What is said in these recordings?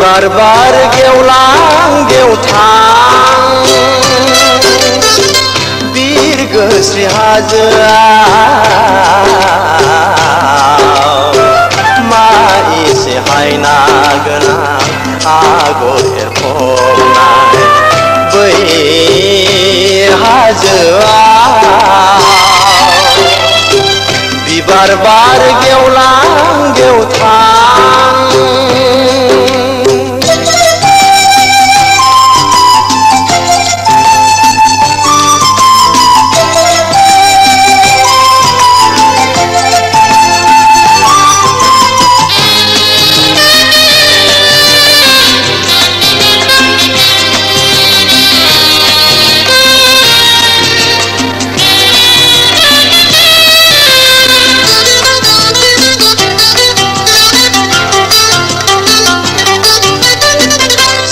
बिबार बार गेवलां गेवथां बिरगोस्रि हाजोआव मा एसे हायना गोनां आगर एरफबनाय बै हाजोआव बिबार बार गेवलां गेवथां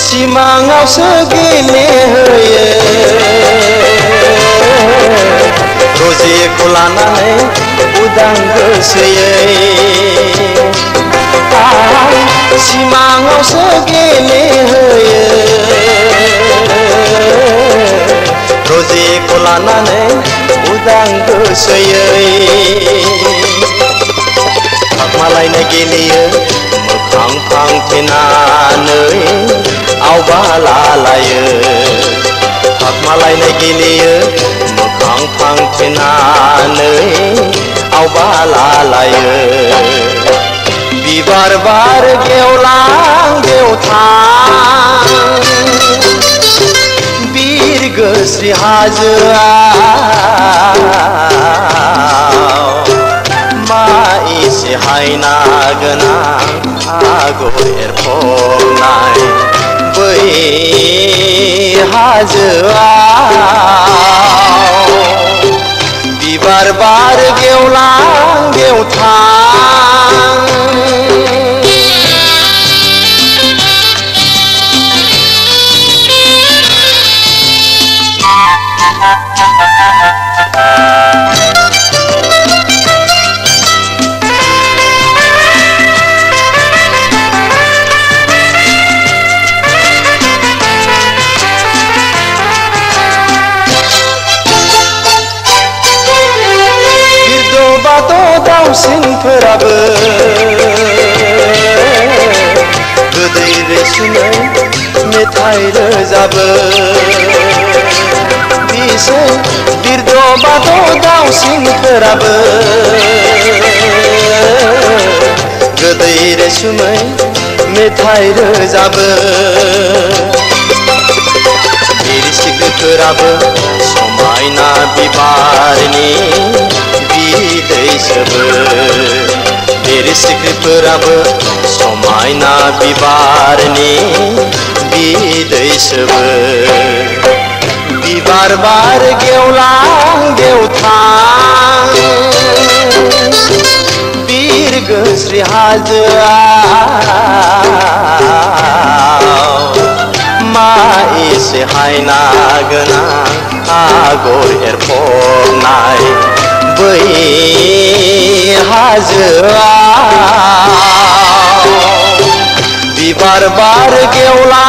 सिमाङावसो गेलेहोयो रजेखौ लानानै उदां गोसोयै आं सिमाङावसो गेलेहोयो रजेखौ लानानै उदां गोसोयै थाखुमालायनो गेलेयो मोखां फांथेनानै आवबालालायो थाखुमालायनो गेलेयो मोखां फांथेनानै आवबालालायो बिबार बार गेवलां गेवथां बिरगोस्रि हाजोआव मा एसे हायना गोनां आगर एरफबनाय बै हाजोआव बिबार बार गेवलां गेवथां दाउसिनफोराबो गोदै रैसुमै मेथाइ रोजाबो बिसोर बिरद' बाद' दाउसिनफोराबो गोदै रैसुमै मेथाइ रोजाबो बिर सिख्रिफोराबो समायना बिबारनि बिदै सोबो बिर सिख्रिफोराबो समायना बिबारनि बिदै सोबो बिबार बार गेवलां गेवथां बिरगोस्रि हाजोआव मा एसे हायना गोनां आगर एरफबनाय बै हाजोआव बिबार बार गेवलां